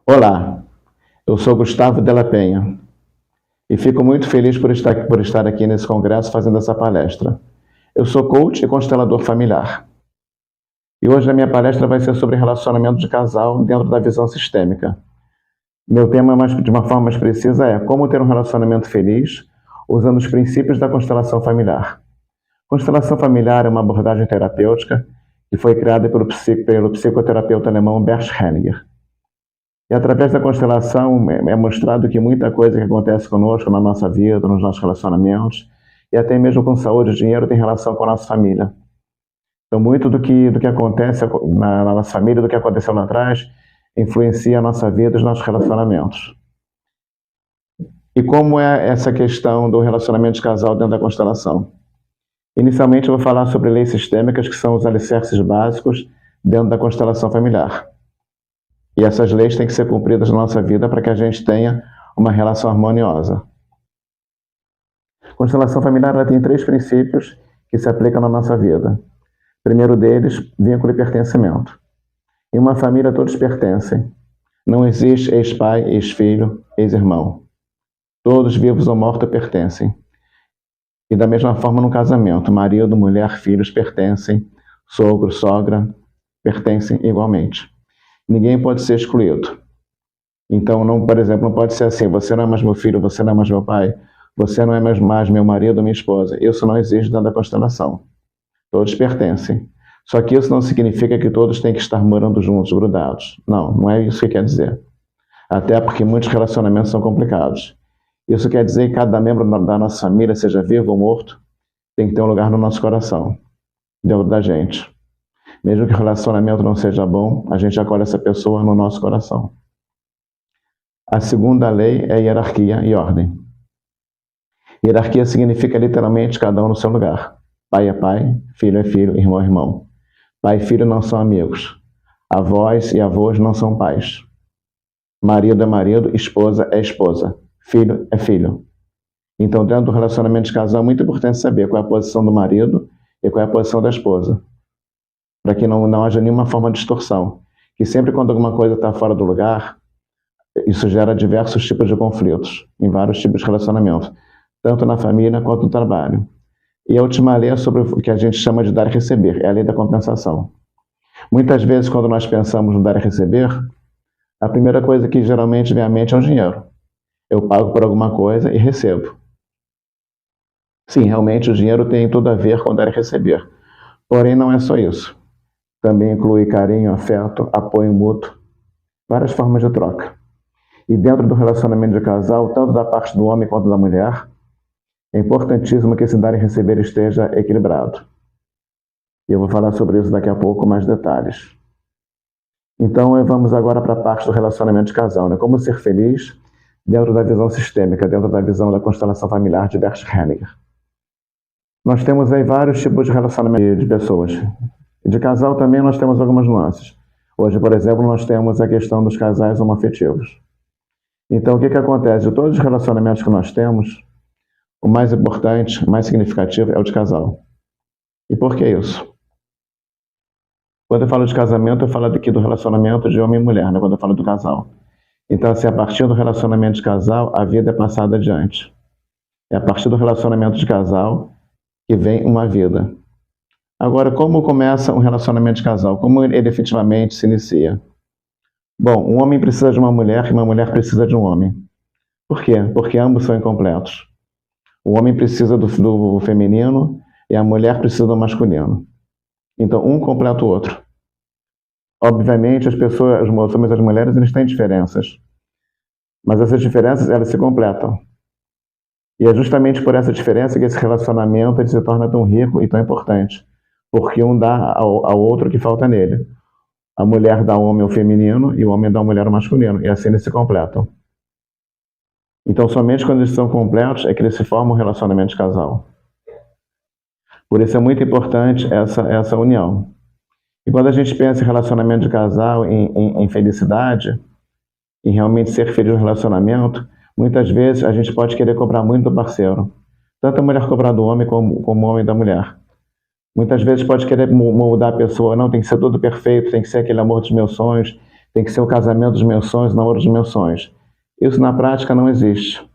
Olá, eu sou Gustavo Della Penha e fico muito feliz por estar aqui nesse congresso fazendo essa palestra. Eu sou coach e constelador familiar. E hoje a minha palestra vai ser sobre relacionamento de casal dentro da visão sistêmica. Meu tema, de uma forma mais precisa, é como ter um relacionamento feliz usando os princípios da constelação familiar. Constelação familiar é uma abordagem terapêutica que foi criada pelo psicoterapeuta alemão Bert Hellinger. E através da constelação é mostrado que muita coisa que acontece conosco na nossa vida, nos nossos relacionamentos, e até mesmo com saúde e dinheiro, tem relação com a nossa família. Então, muito do que acontece na nossa família, do que aconteceu lá atrás, influencia a nossa vida e os nossos relacionamentos. E como é essa questão do relacionamento de casal dentro da constelação? Inicialmente, eu vou falar sobre leis sistêmicas, que são os alicerces básicos dentro da constelação familiar. E essas leis têm que ser cumpridas na nossa vida para que a gente tenha uma relação harmoniosa. A constelação familiar ela tem 3 princípios que se aplicam na nossa vida. O primeiro deles, vínculo e pertencimento. Em uma família, todos pertencem. Não existe ex-pai, ex-filho, ex-irmão. Todos, vivos ou mortos, pertencem. E da mesma forma no casamento, marido, mulher, filhos pertencem, sogro, sogra, pertencem igualmente. Ninguém pode ser excluído. Então, por exemplo, não pode ser assim, você não é mais meu filho, você não é mais meu pai, você não é mais meu marido ou minha esposa. Isso não existe dentro da constelação. Todos pertencem. Só que isso não significa que todos têm que estar morando juntos, grudados. Não é isso que quer dizer. Até porque muitos relacionamentos são complicados. Isso quer dizer que cada membro da nossa família, seja vivo ou morto, tem que ter um lugar no nosso coração, dentro da gente. Mesmo que o relacionamento não seja bom, a gente acolhe essa pessoa no nosso coração. A segunda lei é hierarquia e ordem. Hierarquia significa literalmente cada um no seu lugar. Pai é pai, filho é filho, irmão é irmão. Pai e filho não são amigos. Avós e avós não são pais. Marido é marido, esposa é esposa. Filho é filho. Então, dentro do relacionamento de casal, é muito importante saber qual é a posição do marido e qual é a posição da esposa, para que não haja nenhuma forma de distorção. Que sempre quando alguma coisa está fora do lugar, isso gera diversos tipos de conflitos, em vários tipos de relacionamentos, tanto na família quanto no trabalho. E a última lei é sobre o que a gente chama de dar e receber, é a lei da compensação. Muitas vezes, quando nós pensamos no dar e receber, a primeira coisa que geralmente vem à mente é o dinheiro. Eu pago por alguma coisa e recebo. Sim, realmente o dinheiro tem tudo a ver com dar e receber. Porém, não é só isso. Também inclui carinho, afeto, apoio mútuo, várias formas de troca. E dentro do relacionamento de casal, tanto da parte do homem quanto da mulher, é importantíssimo que esse dar e receber esteja equilibrado. E eu vou falar sobre isso daqui a pouco com mais detalhes. Então, vamos agora para a parte do relacionamento de casal, né? Como ser feliz dentro da visão sistêmica, dentro da visão da constelação familiar de Bert Hellinger. Nós temos aí vários tipos de relacionamento de pessoas. De casal também nós temos algumas nuances. Hoje, por exemplo, nós temos a questão dos casais homoafetivos. Então, o que acontece? De todos os relacionamentos que nós temos, o mais importante, o mais significativo é o de casal. E por que isso? Quando eu falo de casamento, eu falo aqui do relacionamento de homem e mulher, né? Quando eu falo do casal. Então, assim, a partir do relacionamento de casal, a vida é passada adiante. É a partir do relacionamento de casal que vem uma vida. Agora, como começa um relacionamento de casal? Como ele efetivamente se inicia? Bom, um homem precisa de uma mulher e uma mulher precisa de um homem. Por quê? Porque ambos são incompletos. O homem precisa do feminino e a mulher precisa do masculino. Então, um completa o outro. Obviamente, os homens e as mulheres, eles têm diferenças. Mas essas diferenças, elas se completam. E é justamente por essa diferença que esse relacionamento ele se torna tão rico e tão importante. Porque um dá ao outro o que falta nele. A mulher dá ao homem o feminino e o homem dá à mulher o masculino. E assim eles se completam. Então, somente quando eles são completos é que eles se formam um relacionamento de casal. Por isso é muito importante essa união. E quando a gente pensa em relacionamento de casal, em felicidade, em realmente ser feliz no relacionamento, muitas vezes a gente pode querer cobrar muito do parceiro. Tanto a mulher cobrar do homem como o homem da mulher. Muitas vezes pode querer moldar a pessoa, não, tem que ser tudo perfeito, tem que ser aquele amor dos meus sonhos, Tem que ser o casamento dos meus sonhos, namoro dos meus sonhos. Isso na prática não existe.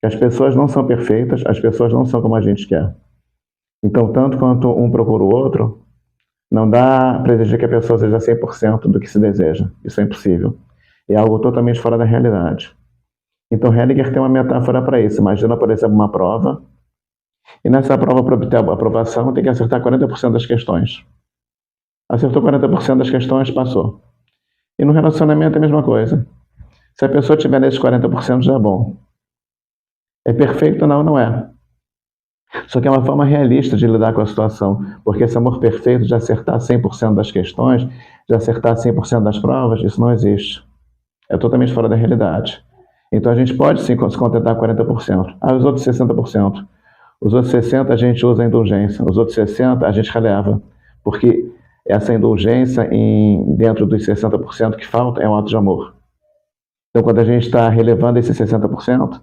As pessoas não são perfeitas, as pessoas não são como a gente quer. Então, tanto quanto um procura o outro, não dá para exigir que a pessoa seja 100% do que se deseja. Isso é impossível. É algo totalmente fora da realidade. Então, Heidegger tem uma metáfora para isso. Imagina, por exemplo, uma prova, e nessa prova, para obter a aprovação, tem que acertar 40% das questões. Acertou 40% das questões, passou. E no relacionamento é a mesma coisa. Se a pessoa tiver nesses 40%, já é bom. É perfeito? Não, não é. Só que é uma forma realista de lidar com a situação, porque esse amor perfeito de acertar 100% das questões, de acertar 100% das provas, isso não existe. É totalmente fora da realidade. Então a gente pode sim se contentar com 40%. Ah, os outros 60%. Os outros 60% a gente usa a indulgência. Os outros 60% a gente releva. Porque essa indulgência dentro dos 60% que falta é um ato de amor. Então quando a gente está relevando esses 60%,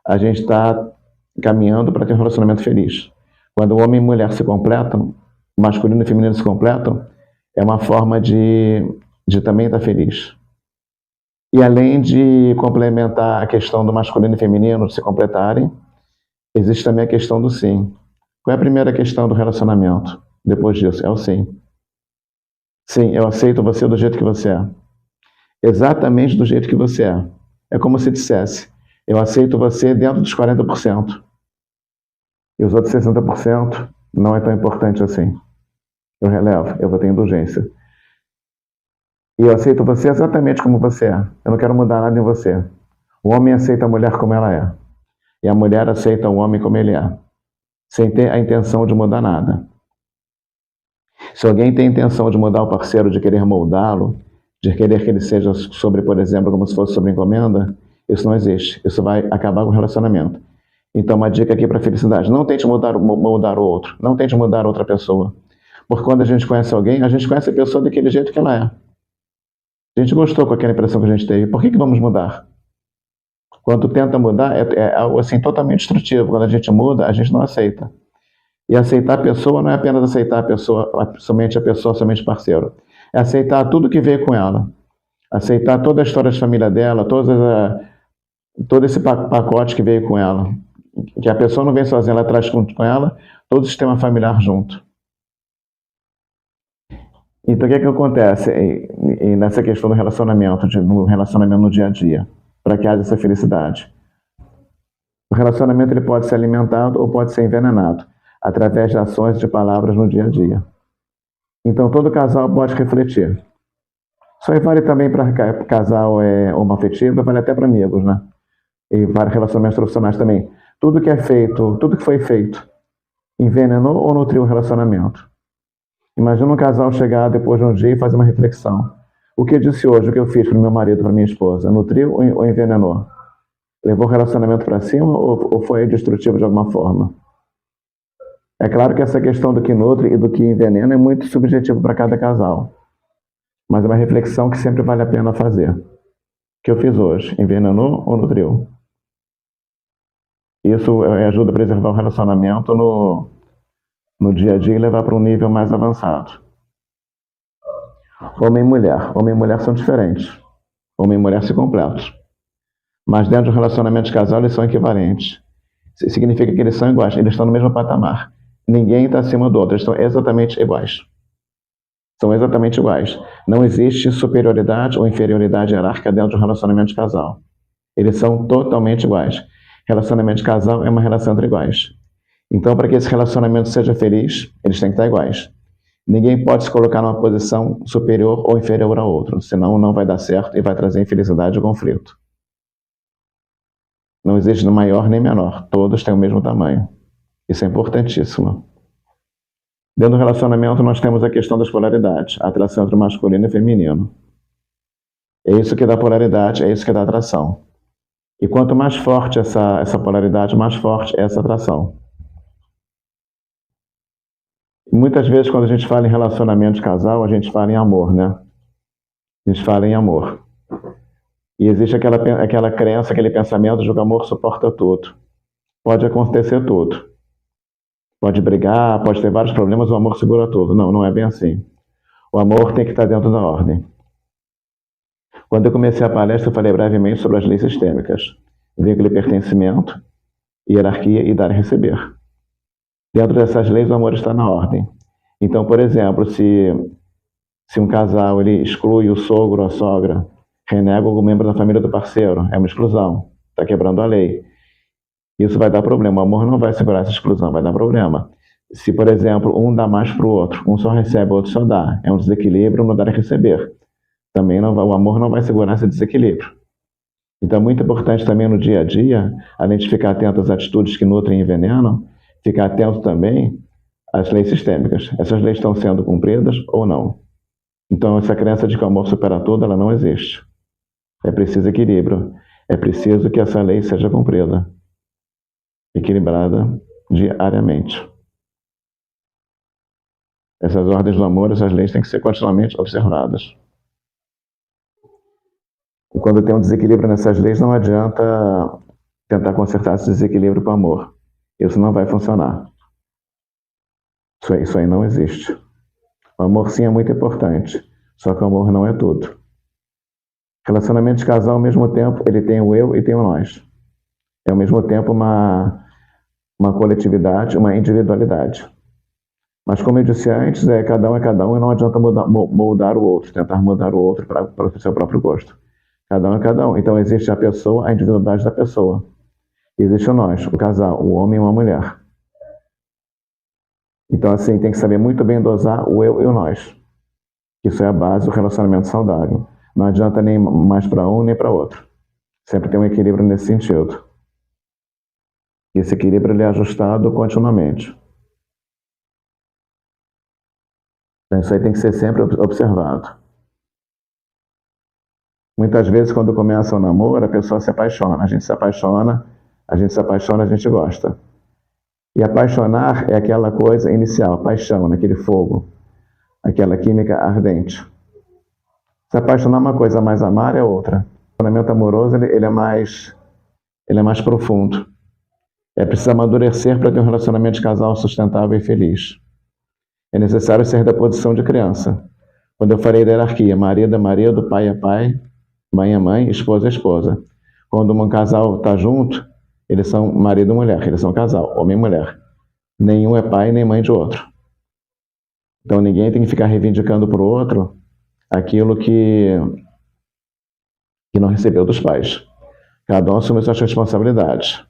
a gente está caminhando para ter um relacionamento feliz. Quando o homem e a mulher se completam, masculino e feminino se completam, é uma forma de também estar feliz. E além de complementar a questão do masculino e feminino se completarem, existe também a questão do sim. Qual é a primeira questão do relacionamento? Depois disso, é o sim. Sim, eu aceito você do jeito que você é. Exatamente do jeito que você é. É como se dissesse, eu aceito você dentro dos 40%. E os outros 60% não é tão importante assim. Eu relevo, eu vou ter indulgência. E eu aceito você exatamente como você é. Eu não quero mudar nada em você. O homem aceita a mulher como ela é. E a mulher aceita o homem como ele é. Sem ter a intenção de mudar nada. Se alguém tem a intenção de mudar o parceiro, de querer moldá-lo, de querer que ele seja sobre, por exemplo, como se fosse sobre encomenda, isso não existe. Isso vai acabar com o relacionamento. Então, uma dica aqui para a felicidade. Não tente moldar o outro. Não tente mudar outra pessoa. Porque quando a gente conhece alguém, a gente conhece a pessoa daquele jeito que ela é. A gente gostou com aquela impressão que a gente teve. Por que vamos mudar? Quando tenta mudar, é algo assim totalmente destrutivo. Quando a gente muda, a gente não aceita. E aceitar a pessoa não é apenas aceitar a pessoa, somente parceiro. É aceitar tudo que veio com ela. Aceitar toda a história de família dela, todo esse pacote que veio com ela. Que a pessoa não vem sozinha, ela traz com ela todo o sistema familiar junto. Então, o que acontece nessa questão do relacionamento, no relacionamento no dia a dia, para que haja essa felicidade? O relacionamento ele pode ser alimentado ou pode ser envenenado, através de ações e de palavras no dia a dia. Então, todo casal pode refletir. Isso aí vale também para casal homoafetivo, vale até para amigos, né? E vários relacionamentos profissionais também. Tudo que é feito, tudo que foi feito, envenenou ou nutriu o relacionamento? Imagina um casal chegar depois de um dia e fazer uma reflexão. O que eu disse hoje, o que eu fiz para o meu marido, para minha esposa, nutriu ou envenenou? Levou o relacionamento para cima ou foi destrutivo de alguma forma? É claro que essa questão do que nutre e do que envenena é muito subjetivo para cada casal. Mas é uma reflexão que sempre vale a pena fazer. O que eu fiz hoje, envenenou ou nutriu? Isso ajuda a preservar o relacionamento no dia a dia e levar para um nível mais avançado. Homem e mulher. Homem e mulher são diferentes. Homem e mulher se completam. Mas dentro do relacionamento de casal eles são equivalentes. Significa que eles são iguais, eles estão no mesmo patamar. Ninguém está acima do outro, eles estão exatamente iguais. São exatamente iguais. Não existe superioridade ou inferioridade hierárquica dentro do relacionamento de casal. Eles são totalmente iguais. Relacionamento de casal é uma relação entre iguais. Então, para que esse relacionamento seja feliz, eles têm que estar iguais. Ninguém pode se colocar numa posição superior ou inferior ao outro, senão não vai dar certo e vai trazer infelicidade e conflito. Não existe nem maior nem menor, todos têm o mesmo tamanho. Isso é importantíssimo. Dentro do relacionamento nós temos a questão das polaridades, a atração entre o masculino e o feminino. É isso que dá polaridade, é isso que dá atração. E quanto mais forte essa polaridade, mais forte é essa atração. Muitas vezes quando a gente fala em relacionamento de casal, a gente fala em amor, né? A gente fala em amor. E existe aquela crença, aquele pensamento de que o amor suporta tudo. Pode acontecer tudo. Pode brigar, pode ter vários problemas, o amor segura tudo. Não, não é bem assim. O amor tem que estar dentro da ordem. Quando eu comecei a palestra, eu falei brevemente sobre as leis sistêmicas. Vínculo e pertencimento, hierarquia e dar e receber. Dentro dessas leis, o amor está na ordem. Então, por exemplo, se um casal ele exclui o sogro ou a sogra, renega algum membro da família do parceiro, é uma exclusão, está quebrando a lei. Isso vai dar problema. O amor não vai segurar essa exclusão, vai dar problema. Se, por exemplo, um dá mais para o outro, um só recebe, o outro só dá, é um desequilíbrio no dar e receber. Também não vai, o amor não vai segurar esse desequilíbrio. Então é muito importante também no dia a dia, além de ficar atento às atitudes que nutrem e envenenam, ficar atento também às leis sistêmicas. Essas leis estão sendo cumpridas ou não? Então essa crença de que o amor supera tudo, ela não existe. É preciso equilíbrio. É preciso que essa lei seja cumprida, equilibrada diariamente. Essas ordens do amor, essas leis têm que ser continuamente observadas. E quando tem um desequilíbrio nessas leis, não adianta tentar consertar esse desequilíbrio com amor. Isso não vai funcionar. Isso aí não existe. O amor sim é muito importante, só que o amor não é tudo. Relacionamento de casal, ao mesmo tempo, ele tem o eu e tem o nós. É ao mesmo tempo uma coletividade, uma individualidade. Mas como eu disse antes, cada um é cada um e não adianta moldar o outro, tentar mudar o outro para o seu próprio gosto. Cada um é cada um. Então existe a pessoa, a individualidade da pessoa. Existe o nós, o casal, o homem e uma mulher. Então assim, tem que saber muito bem dosar o eu e o nós. Isso é a base do relacionamento saudável. Não adianta nem mais para um nem para outro. Sempre tem um equilíbrio nesse sentido. E esse equilíbrio ele é ajustado continuamente. Então isso aí tem que ser sempre observado. Muitas vezes, quando começa o namoro, a pessoa se apaixona. A gente se apaixona, a gente gosta. E apaixonar é aquela coisa inicial, a paixão, aquele fogo, aquela química ardente. Se apaixonar é uma coisa, mas amar é outra. O relacionamento amoroso ele é mais profundo. É preciso amadurecer para ter um relacionamento de casal sustentável e feliz. É necessário sair da posição de criança. Quando eu falei da hierarquia, marido é marido, pai é pai, mãe é mãe, esposa é esposa. Quando um casal está junto, eles são marido e mulher, eles são casal, homem e mulher. Nenhum é pai nem mãe de outro. Então ninguém tem que ficar reivindicando para o outro aquilo que não recebeu dos pais. Cada um assume suas responsabilidades.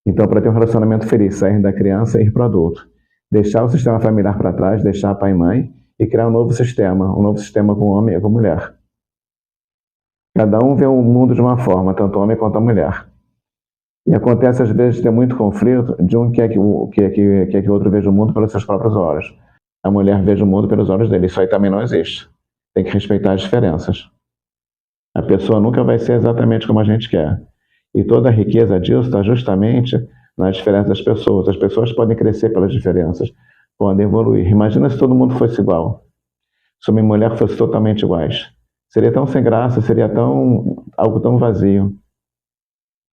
Então, para ter um relacionamento feliz, sair da criança e ir para o adulto. Deixar o sistema familiar para trás, deixar pai e mãe e criar um novo sistema com homem e com mulher. Cada um vê o mundo de uma forma, tanto o homem quanto a mulher. E acontece às vezes de ter muito conflito de um quer que o outro veja o mundo pelos seus próprios olhos. A mulher veja o mundo pelos olhos dele. Isso aí também não existe. Tem que respeitar as diferenças. A pessoa nunca vai ser exatamente como a gente quer. E toda a riqueza disso está justamente nas diferenças das pessoas. As pessoas podem crescer pelas diferenças, podem evoluir. Imagina se todo mundo fosse igual. Se homem e mulher fossem totalmente iguais. Seria tão sem graça, seria algo tão vazio.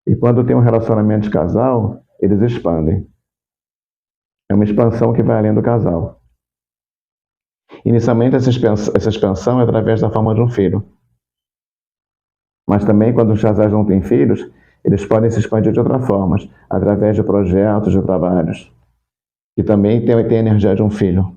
E quando tem um relacionamento de casal, eles expandem. É uma expansão que vai além do casal. Inicialmente, essa expansão é através da forma de um filho. Mas também, quando os casais não têm filhos, eles podem se expandir de outras formas, através de projetos, de trabalhos, que também tem a energia de um filho.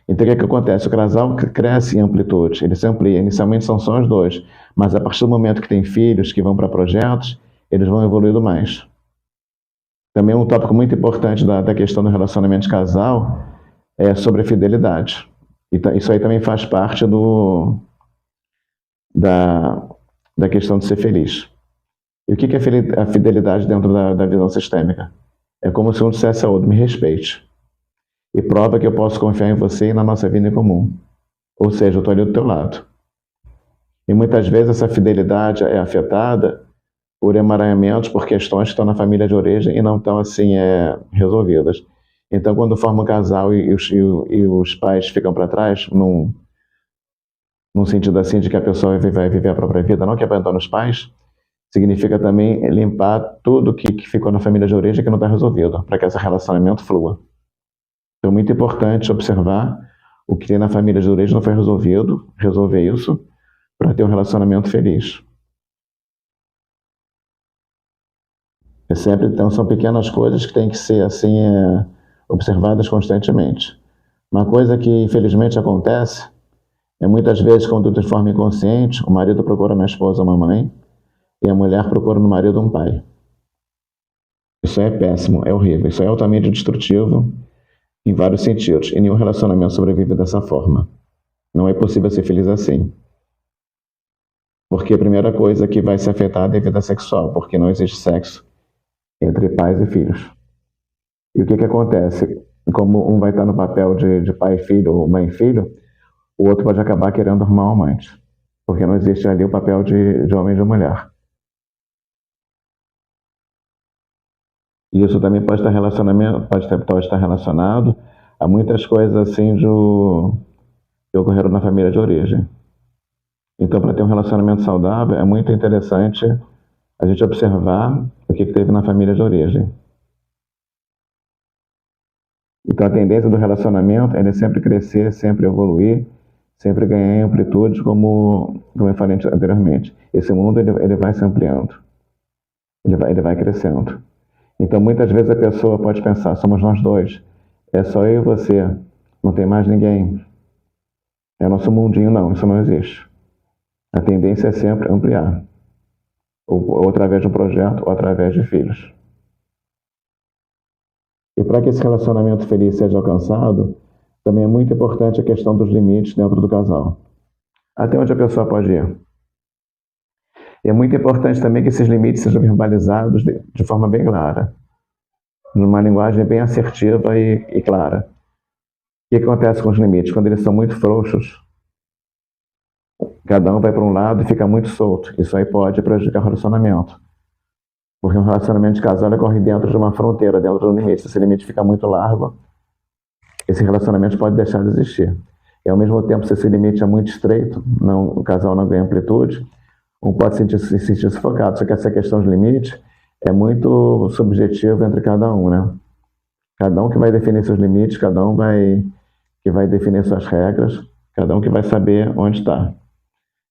Então, o que acontece? O casal cresce em amplitude, ele se amplia. Inicialmente são só os dois, mas a partir do momento que tem filhos, que vão para projetos, eles vão evoluindo mais. Também um tópico muito importante da questão do relacionamento de casal é sobre a fidelidade. Então, isso aí também faz parte da questão de ser feliz. E o que é a fidelidade dentro da visão sistêmica? É como se um dissesse ao outro, me respeite. E prova que eu posso confiar em você e na nossa vida em comum. Ou seja, eu estou ali do teu lado. E muitas vezes essa fidelidade é afetada por emaranhamentos, por questões que estão na família de origem e não estão assim resolvidas. Então, quando forma um casal e os pais ficam para trás, num sentido assim de que a pessoa vai viver a própria vida, não que abandona os pais, significa também limpar tudo que ficou na família de origem que não está resolvido, para que esse relacionamento flua. Então, é muito importante observar o que tem na família de origem não foi resolvido, resolver isso, para ter um relacionamento feliz. Então, são pequenas coisas que têm que ser assim, observadas constantemente. Uma coisa que infelizmente acontece é muitas vezes, quando de forma inconsciente, o marido procura na esposa uma mãe e a mulher procura no marido um pai. Isso é péssimo, é horrível, isso é altamente destrutivo em vários sentidos, e nenhum relacionamento sobrevive dessa forma. Não é possível ser feliz assim. Porque a primeira coisa que vai se afetar é a vida sexual, porque não existe sexo entre pais e filhos. E o que acontece? Como um vai estar no papel de pai e filho, ou mãe e filho, o outro pode acabar querendo arrumar um amante. Porque não existe ali o papel de homem e de mulher. E isso também pode estar relacionado a muitas coisas assim que ocorreram na família de origem. Então, para ter um relacionamento saudável, é muito interessante a gente observar o que teve na família de origem. Então, a tendência do relacionamento é sempre crescer, sempre evoluir, sempre ganhar em amplitude, como eu falei anteriormente. Esse mundo ele vai se ampliando, ele vai crescendo. Então, muitas vezes a pessoa pode pensar, somos nós dois, é só eu e você, não tem mais ninguém. É nosso mundinho, não, isso não existe. A tendência é sempre ampliar, ou através de um projeto, ou através de filhos. E para que esse relacionamento feliz seja alcançado, também é muito importante a questão dos limites dentro do casal. Até onde a pessoa pode ir. E é muito importante também que esses limites sejam verbalizados de forma bem clara, numa linguagem bem assertiva e clara. O que acontece com os limites? Quando eles são muito frouxos, cada um vai para um lado e fica muito solto. Isso aí pode prejudicar o relacionamento. Porque um relacionamento de casal ocorre dentro de uma fronteira, dentro de um limite. Se esse limite fica muito largo, esse relacionamento pode deixar de existir. E ao mesmo tempo, se esse limite é muito estreito, o casal não ganha amplitude, um pode se sentir sufocado. Só que essa questão de limite é muito subjetiva entre cada um, né? Cada um que vai definir seus limites, cada um que vai definir suas regras, cada um que vai saber onde está.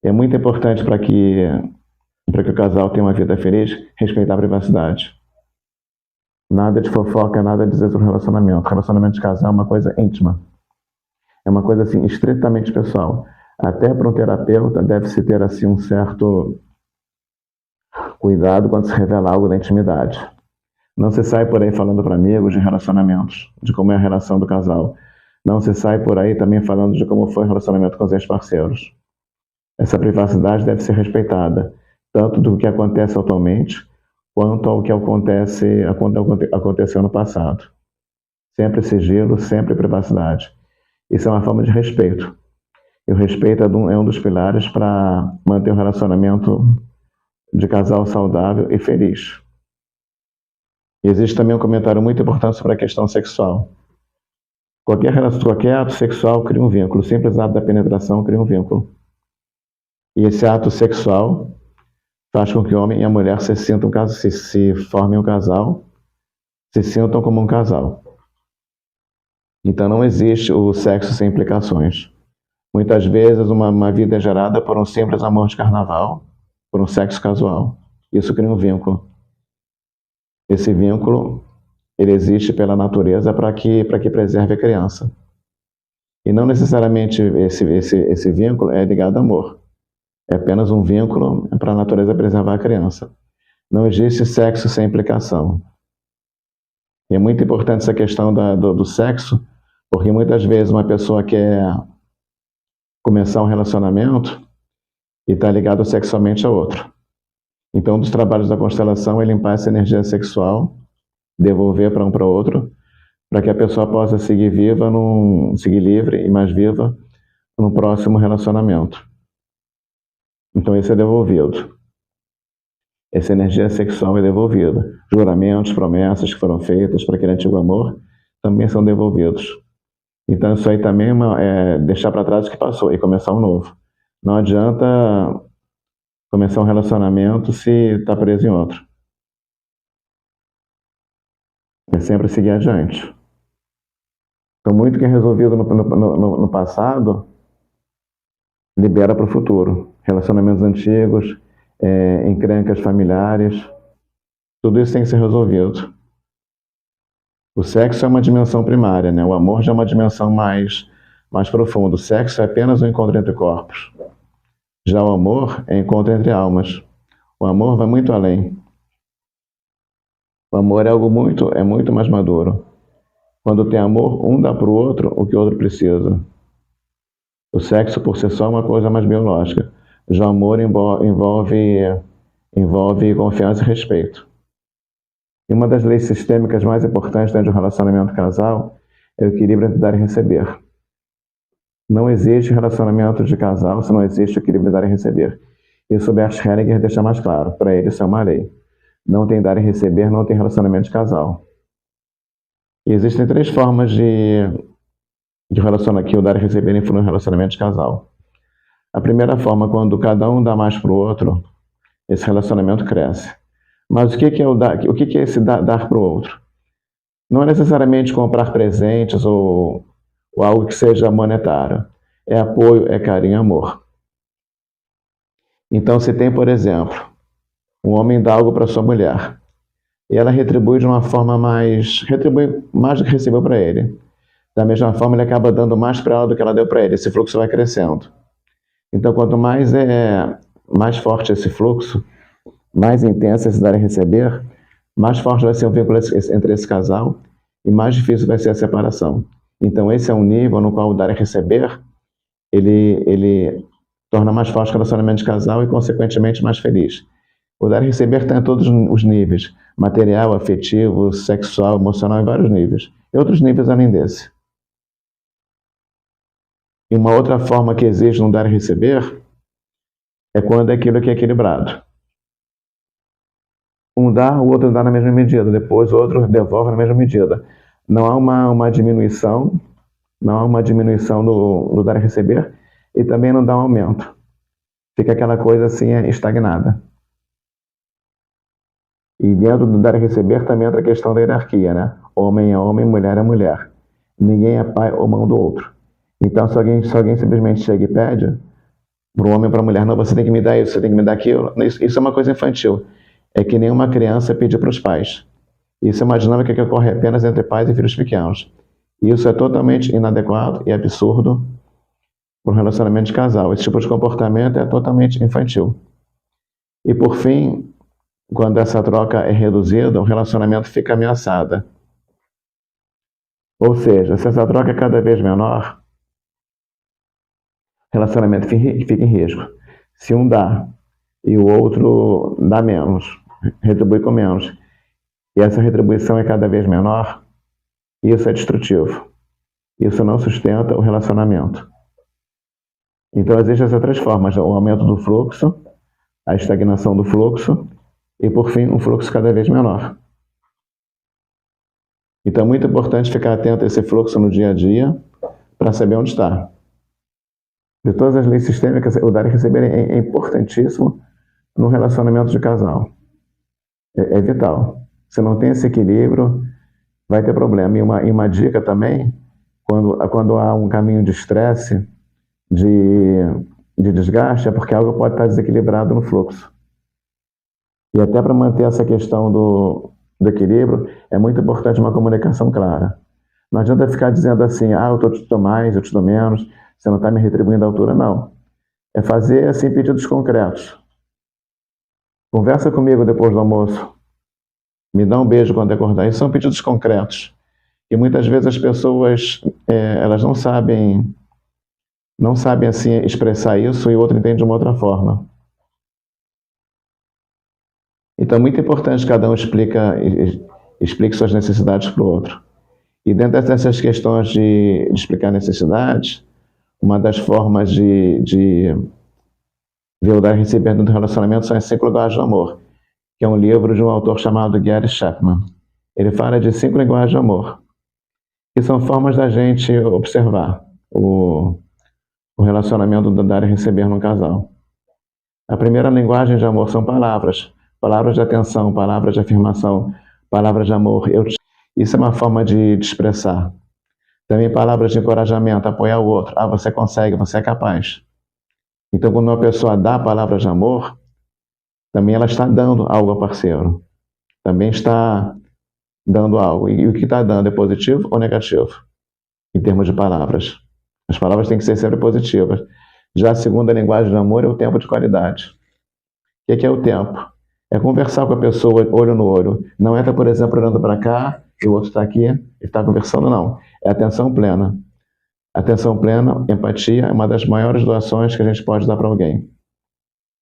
É muito importante para que o casal tenha uma vida feliz, respeitar a privacidade. Nada de fofoca, nada de dizer sobre relacionamento. Relacionamento de casal é uma coisa íntima. É uma coisa assim, estritamente pessoal. Até para um terapeuta deve-se ter assim um certo cuidado quando se revela algo da intimidade. Não se sai por aí falando para amigos de relacionamentos, de como é a relação do casal. Não se sai por aí também falando de como foi o relacionamento com os ex-parceiros. Essa privacidade deve ser respeitada, tanto do que acontece atualmente, quanto ao que aconteceu no passado. Sempre sigilo, sempre privacidade. Isso é uma forma de respeito. E o respeito é um dos pilares para manter um relacionamento de casal saudável e feliz. E existe também um comentário muito importante sobre a questão sexual. Qualquer ato sexual cria um vínculo. O simples ato da penetração cria um vínculo. E esse ato sexual faz com que o homem e a mulher se formem um casal, se sintam como um casal. Então não existe o sexo sem implicações. Muitas vezes uma vida é gerada por um simples amor de carnaval, por um sexo casual. Isso cria um vínculo. Esse vínculo, ele existe pela natureza para que preserve a criança. E não necessariamente esse vínculo é ligado ao amor. É apenas um vínculo para a natureza preservar a criança. Não existe sexo sem implicação. E é muito importante essa questão do sexo, porque muitas vezes uma pessoa quer começar um relacionamento e está ligado sexualmente a outro. Então, um dos trabalhos da constelação é limpar essa energia sexual, devolver para um para o outro, para que a pessoa possa seguir seguir livre e mais viva no próximo relacionamento. Então, isso é devolvido. Essa energia sexual é devolvida. Juramentos, promessas que foram feitas para aquele antigo amor também são devolvidos. Então, isso aí também é deixar para trás o que passou e começar um novo. Não adianta começar um relacionamento se está preso em outro. É sempre seguir adiante. Então, muito que é resolvido no passado, libera para o futuro. relacionamentos antigos, encrencas familiares. Tudo isso tem que ser resolvido. O sexo é uma dimensão primária, né? O amor já é uma dimensão mais profunda. O sexo é apenas um encontro entre corpos. Já o amor é encontro entre almas. O amor vai muito além. O amor é algo muito mais maduro. Quando tem amor, um dá para o outro o que o outro precisa. O sexo por si só é uma coisa mais biológica. Já o amor envolve confiança e respeito. E uma das leis sistêmicas mais importantes dentro de um relacionamento casal é o equilíbrio entre dar e receber. Não existe relacionamento de casal se não existe equilíbrio entre dar e receber. Isso o Bert Hellinger deixa mais claro. Para ele, isso é uma lei. Não tem dar e receber, não tem relacionamento de casal. E existem 3 formas de relacionar que o dar e receber influi no relacionamento de casal. A primeira forma, quando cada um dá mais para o outro, esse relacionamento cresce. Mas o que é o que é esse dar para o outro? Não é necessariamente comprar presentes ou algo que seja monetário. É apoio, é carinho, amor. Então, se tem, por exemplo, um homem dá algo para sua mulher, e ela retribui de uma forma retribui mais do que recebeu para ele. Da mesma forma, ele acaba dando mais para ela do que ela deu para ele. Esse fluxo vai crescendo. Então, quanto mais forte esse fluxo, mais intenso esse dar e receber, mais forte vai ser o vínculo entre esse casal e mais difícil vai ser a separação. Então, esse é um nível no qual o dar e receber, ele torna mais forte o relacionamento de casal e, consequentemente, mais feliz. O dar e receber está em todos os níveis, material, afetivo, sexual, emocional, em vários níveis. E outros níveis além desse. E uma outra forma que existe no dar e receber é quando aquilo que é equilibrado. Um dá, o outro dá na mesma medida, depois o outro devolve na mesma medida. Não há uma diminuição, do dar e receber, e também não dá um aumento. Fica aquela coisa assim estagnada. E dentro do dar e receber também entra a questão da hierarquia, né? Homem é homem, mulher é mulher. Ninguém é pai ou mão do outro. Então, se alguém simplesmente chega e pede para o homem ou para a mulher, não, você tem que me dar isso, você tem que me dar aquilo, isso é uma coisa infantil. É que nenhuma criança pedir para os pais. Isso é uma dinâmica que ocorre apenas entre pais e filhos pequenos. E isso é totalmente inadequado e absurdo para um relacionamento de casal. Esse tipo de comportamento é totalmente infantil. E por fim, quando essa troca é reduzida, o relacionamento fica ameaçado. Ou seja, se essa troca é cada vez menor, o relacionamento fica em risco. Se um dá e o outro dá menos, retribui com menos, e essa retribuição é cada vez menor, isso é destrutivo. Isso não sustenta o relacionamento. Então, existem essas 3 formas: o aumento do fluxo, a estagnação do fluxo e, por fim, um fluxo cada vez menor. Então, é muito importante ficar atento a esse fluxo no dia a dia para saber onde está. De todas as leis sistêmicas, o dar e receber é importantíssimo no relacionamento de casal. É vital. Se não tem esse equilíbrio, vai ter problema. E uma dica também, quando há um caminho de estresse, de desgaste, é porque algo pode estar desequilibrado no fluxo. E até para manter essa questão do equilíbrio, é muito importante uma comunicação clara. Não adianta ficar dizendo assim, eu te dou mais, eu te dou menos, você não está me retribuindo à altura, não. É fazer assim pedidos concretos. Conversa comigo depois do almoço. Me dá um beijo quando acordar. Isso são pedidos concretos. E muitas vezes as pessoas elas não sabem assim expressar isso e o outro entende de uma outra forma. Então é muito importante que cada um explique suas necessidades para o outro. E dentro dessas questões de explicar necessidades, uma das formas de ver o dar e receber dentro do relacionamento são as 5 linguagens do amor, que é um livro de um autor chamado Gary Chapman. Ele fala de 5 linguagens de amor, que são formas da gente observar o relacionamento do dar e receber no casal. A primeira linguagem de amor são palavras. Palavras de atenção, palavras de afirmação, palavras de amor. Isso é uma forma de expressar. Também palavras de encorajamento, apoiar o outro. Você consegue, você é capaz. Então, quando uma pessoa dá palavras de amor, também ela está dando algo ao parceiro. Também está dando algo. E o que está dando é positivo ou negativo? Em termos de palavras. As palavras têm que ser sempre positivas. Já a segunda linguagem do amor é o tempo de qualidade. O que é o tempo? É conversar com a pessoa olho no olho. Não é estar, por exemplo, olhando para cá e o outro está aqui e está conversando, não. É atenção plena. Atenção plena, empatia é uma das maiores doações que a gente pode dar para alguém.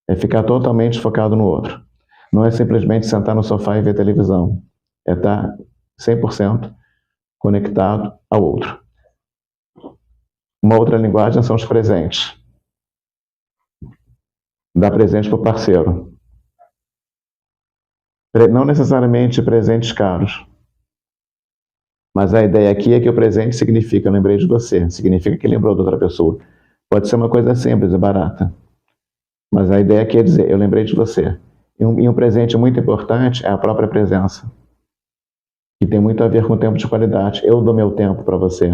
É ficar totalmente focado no outro. Não é simplesmente sentar no sofá e ver televisão. É estar 100% conectado ao outro. Uma outra linguagem são os presentes. Dar presente para o parceiro. Não necessariamente presentes caros. Mas a ideia aqui é que o presente significa eu lembrei de você, significa que lembrou de outra pessoa. Pode ser uma coisa simples e barata. Mas a ideia aqui é dizer, eu lembrei de você. E um presente muito importante é a própria presença. Que tem muito a ver com o tempo de qualidade. Eu dou meu tempo para você.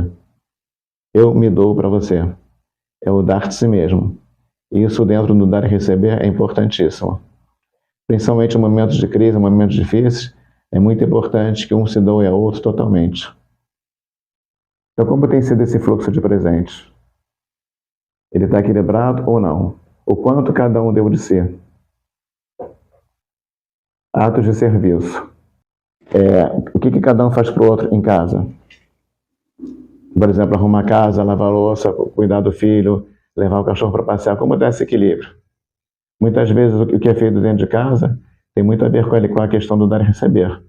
Eu me dou para você. É o dar de si mesmo. E isso dentro do dar e receber é importantíssimo. Principalmente em momentos de crise, em momentos difíceis, é muito importante que um se doe ao outro totalmente. Então, como tem sido esse fluxo de presentes? Ele está equilibrado ou não? O quanto cada um deu de si? Atos de serviço. O que cada um faz para o outro em casa? Por exemplo, arrumar a casa, lavar a louça, cuidar do filho, levar o cachorro para passear. Como dá esse equilíbrio? Muitas vezes o que é feito dentro de casa tem muito a ver com a questão do dar e receber.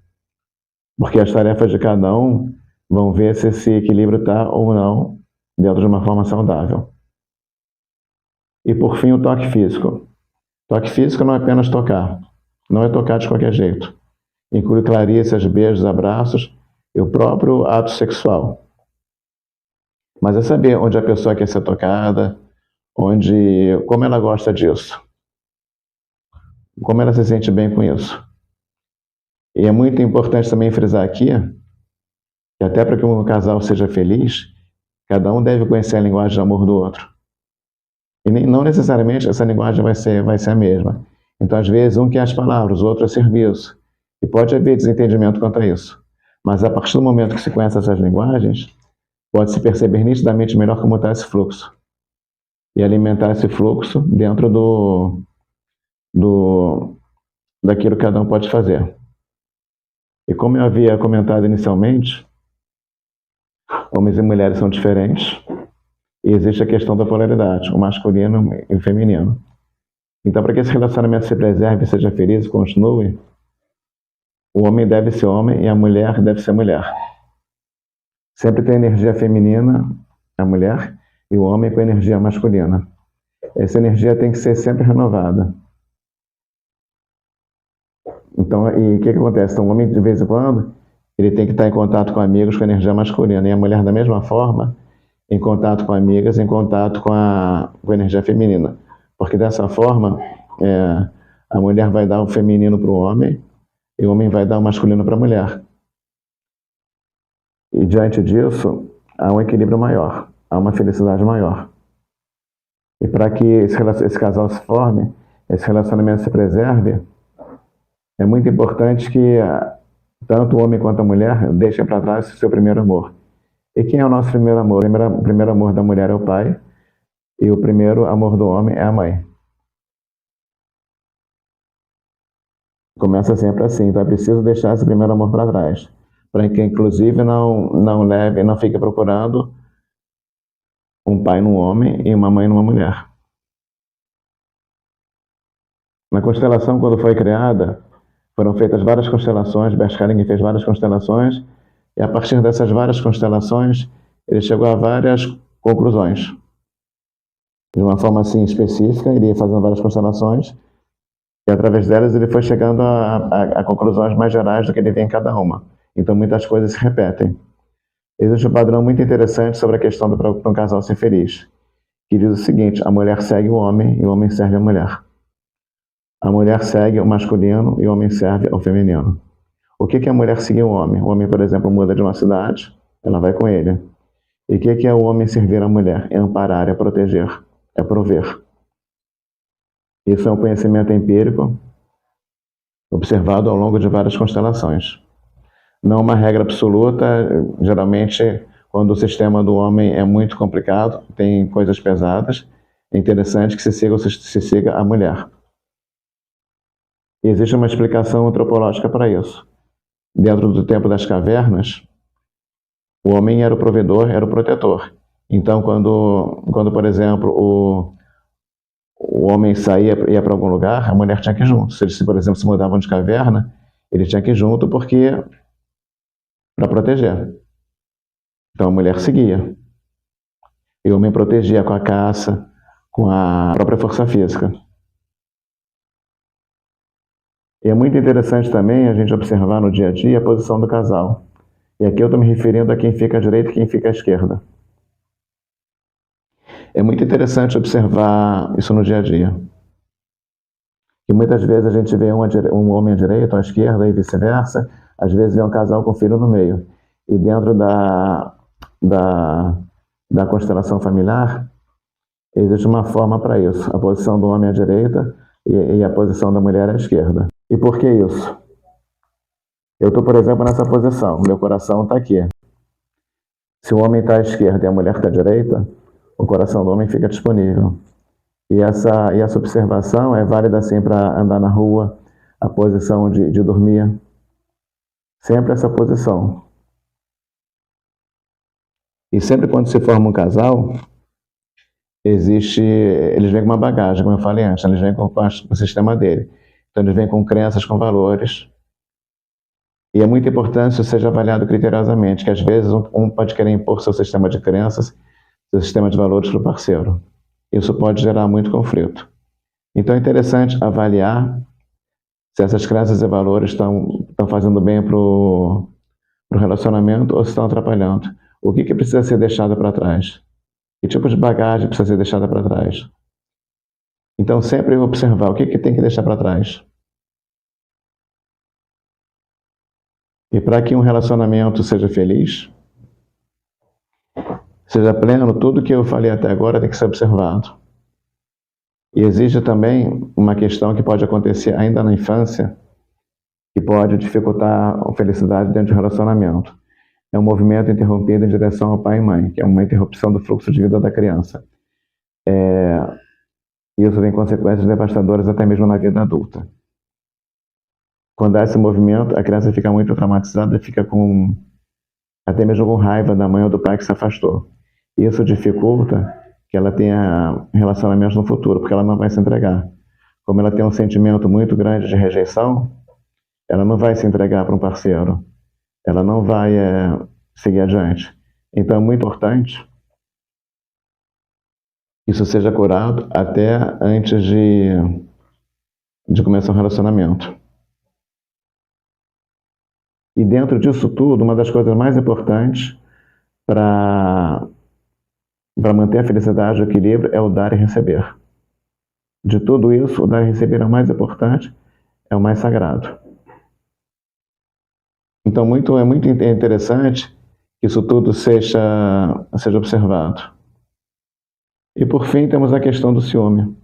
Porque as tarefas de cada um vão ver se esse equilíbrio está ou não dentro de uma forma saudável. E por fim, o toque físico. Toque físico não é apenas tocar. Não é tocar de qualquer jeito. Inclui carícias, beijos, abraços e o próprio ato sexual. Mas é saber onde a pessoa quer ser tocada, como ela gosta disso. Como ela se sente bem com isso. E é muito importante também frisar aqui que até para que um casal seja feliz, cada um deve conhecer a linguagem de amor do outro. E não necessariamente essa linguagem vai ser a mesma. Então, às vezes, um quer as palavras, o outro é serviço. E pode haver desentendimento quanto a isso. Mas a partir do momento que se conhece essas linguagens, pode-se perceber nitidamente melhor como está esse fluxo. E alimentar esse fluxo dentro daquilo que cada um pode fazer. E como eu havia comentado inicialmente, homens e mulheres são diferentes e existe a questão da polaridade, o masculino e o feminino. Então, para que esse relacionamento se preserve, seja feliz e continue, o homem deve ser homem e a mulher deve ser mulher. Sempre tem energia feminina, a mulher, e o homem com energia masculina. Essa energia tem que ser sempre renovada. Então, e o que acontece? Então, o homem, de vez em quando, ele tem que estar em contato com amigos com energia masculina, e a mulher, da mesma forma, em contato com amigas, em contato com a energia feminina. Porque dessa forma, a mulher vai dar o feminino para o homem, e o homem vai dar o masculino para a mulher. E diante disso, há um equilíbrio maior, há uma felicidade maior. E para que esse casal se forme, esse relacionamento se preserve, é muito importante que tanto o homem quanto a mulher deixem para trás o seu primeiro amor. E quem é o nosso primeiro amor? O primeiro amor da mulher é o pai, e o primeiro amor do homem é a mãe. Começa sempre assim, então é preciso deixar esse primeiro amor para trás, para que inclusive não fique procurando um pai num homem e uma mãe numa mulher. Na constelação, quando foi criada, foram feitas várias constelações, Bert Hellinger fez várias constelações, e a partir dessas várias constelações, ele chegou a várias conclusões. De uma forma assim específica, ele ia fazendo várias constelações, e através delas ele foi chegando a conclusões mais gerais do que ele tem em cada uma. Então muitas coisas se repetem. Existe um padrão muito interessante sobre a questão para um casal ser feliz, que diz o seguinte: a mulher segue o homem e o homem serve a mulher. A mulher segue o masculino e o homem serve ao feminino. O que é a mulher seguir o homem? O homem, por exemplo, muda de uma cidade, ela vai com ele. E o que é o homem servir a mulher? É amparar, é proteger, é prover. Isso é um conhecimento empírico observado ao longo de várias constelações. Não uma regra absoluta, geralmente quando o sistema do homem é muito complicado, tem coisas pesadas, é interessante que se siga a mulher. E existe uma explicação antropológica para isso. Dentro do tempo das cavernas, o homem era o provedor, era o protetor. Então, quando por exemplo, o homem saía, ia para algum lugar, a mulher tinha que ir junto. Se eles, por exemplo, se mudavam de caverna, ele tinha que ir junto porque para proteger. Então a mulher seguia. E o homem protegia com a caça, com a própria força física. E é muito interessante também a gente observar no dia a dia a posição do casal. E aqui eu estou me referindo a quem fica à direita e quem fica à esquerda. É muito interessante observar isso no dia a dia. E muitas vezes a gente vê um homem à direita ou à esquerda e vice-versa, às vezes vê um casal com filho no meio. E dentro da constelação familiar, existe uma forma para isso. A posição do homem à direita e a posição da mulher à esquerda. E por que isso? Eu estou, por exemplo, nessa posição. Meu coração está aqui. Se o homem está à esquerda e a mulher está à direita, o coração do homem fica disponível. E essa observação é válida assim para andar na rua, a posição de dormir. Sempre essa posição. E sempre quando se forma um casal, eles vêm com uma bagagem, como eu falei antes, eles vêm com o sistema dele. Então eles vêm com crenças, com valores. E é muito importante que isso seja avaliado criteriosamente, que às vezes um pode querer impor seu sistema de crenças, seu sistema de valores para o parceiro. Isso pode gerar muito conflito. Então é interessante avaliar se essas crenças e valores estão fazendo bem para o relacionamento ou se estão atrapalhando. O que precisa ser deixado para trás? Que tipo de bagagem precisa ser deixada para trás? Então sempre observar o que tem que deixar para trás. E para que um relacionamento seja feliz, seja pleno, tudo que eu falei até agora tem que ser observado. E existe também uma questão que pode acontecer ainda na infância, que pode dificultar a felicidade dentro do relacionamento. É um movimento interrompido em direção ao pai e mãe, que é uma interrupção do fluxo de vida da criança. Isso tem consequências devastadoras até mesmo na vida adulta. Quando há esse movimento, a criança fica muito traumatizada e fica até mesmo com raiva da mãe ou do pai que se afastou. Isso dificulta que ela tenha relacionamentos no futuro, porque ela não vai se entregar. Como ela tem um sentimento muito grande de rejeição, ela não vai se entregar para um parceiro. Ela não vai seguir adiante. Então é muito importante que isso seja curado até antes de começar um relacionamento. E dentro disso tudo, uma das coisas mais importantes para manter a felicidade e o equilíbrio é o dar e receber. De tudo isso, o dar e receber é o mais importante, é o mais sagrado. Então é muito interessante que isso tudo seja observado. E por fim, temos a questão do ciúme.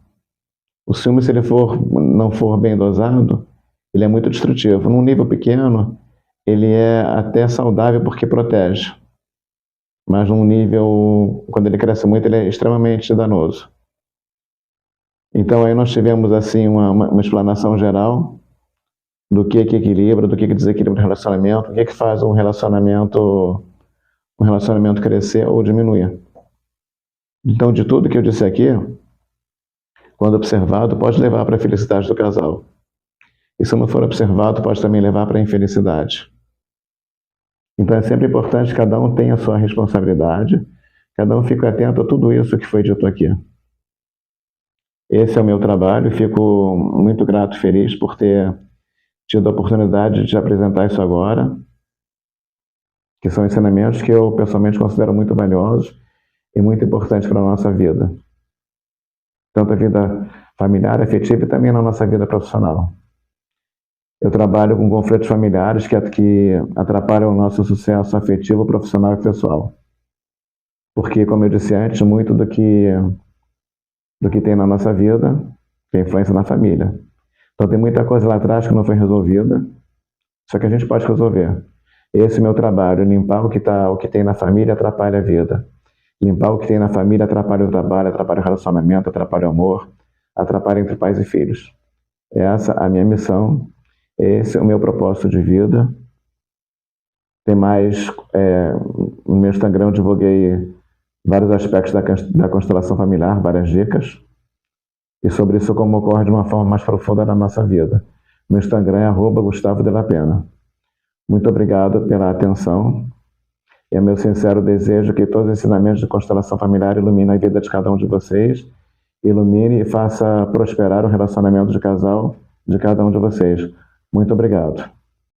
O ciúme, se ele não for bem dosado, ele é muito destrutivo. Num nível pequeno, ele é até saudável porque protege. Mas num nível, quando ele cresce muito, ele é extremamente danoso. Então aí nós tivemos assim uma explanação geral do que equilibra, do que desequilibra o relacionamento, o que faz um relacionamento crescer ou diminuir. Então, de tudo que eu disse aqui, quando observado, pode levar para a felicidade do casal. E se não for observado, pode também levar para a infelicidade. Então é sempre importante que cada um tenha a sua responsabilidade, cada um fique atento a tudo isso que foi dito aqui. Esse é o meu trabalho, fico muito grato e feliz por ter tido a oportunidade de te apresentar isso agora, que são ensinamentos que eu pessoalmente considero muito valiosos e muito importantes para a nossa vida. Tanto a vida familiar, afetiva e também na nossa vida profissional. Eu trabalho com conflitos familiares que atrapalham o nosso sucesso afetivo, profissional e pessoal. Porque, como eu disse antes, muito do que tem na nossa vida tem influência na família. Então tem muita coisa lá atrás que não foi resolvida, só que a gente pode resolver. Esse é o meu trabalho, limpar o que tem na família atrapalha a vida. Limpar o que tem na família atrapalha o trabalho, atrapalha o relacionamento, atrapalha o amor, atrapalha entre pais e filhos. Essa é a minha missão, esse é o meu propósito de vida. Tem mais, no meu Instagram eu divulguei vários aspectos da constelação familiar, várias dicas, e sobre isso como ocorre de uma forma mais profunda na nossa vida. Meu Instagram é @GustavoDellaPena. Muito obrigado pela atenção. É meu sincero desejo que todos os ensinamentos de constelação familiar iluminem a vida de cada um de vocês, ilumine e faça prosperar o relacionamento de casal de cada um de vocês. Muito obrigado.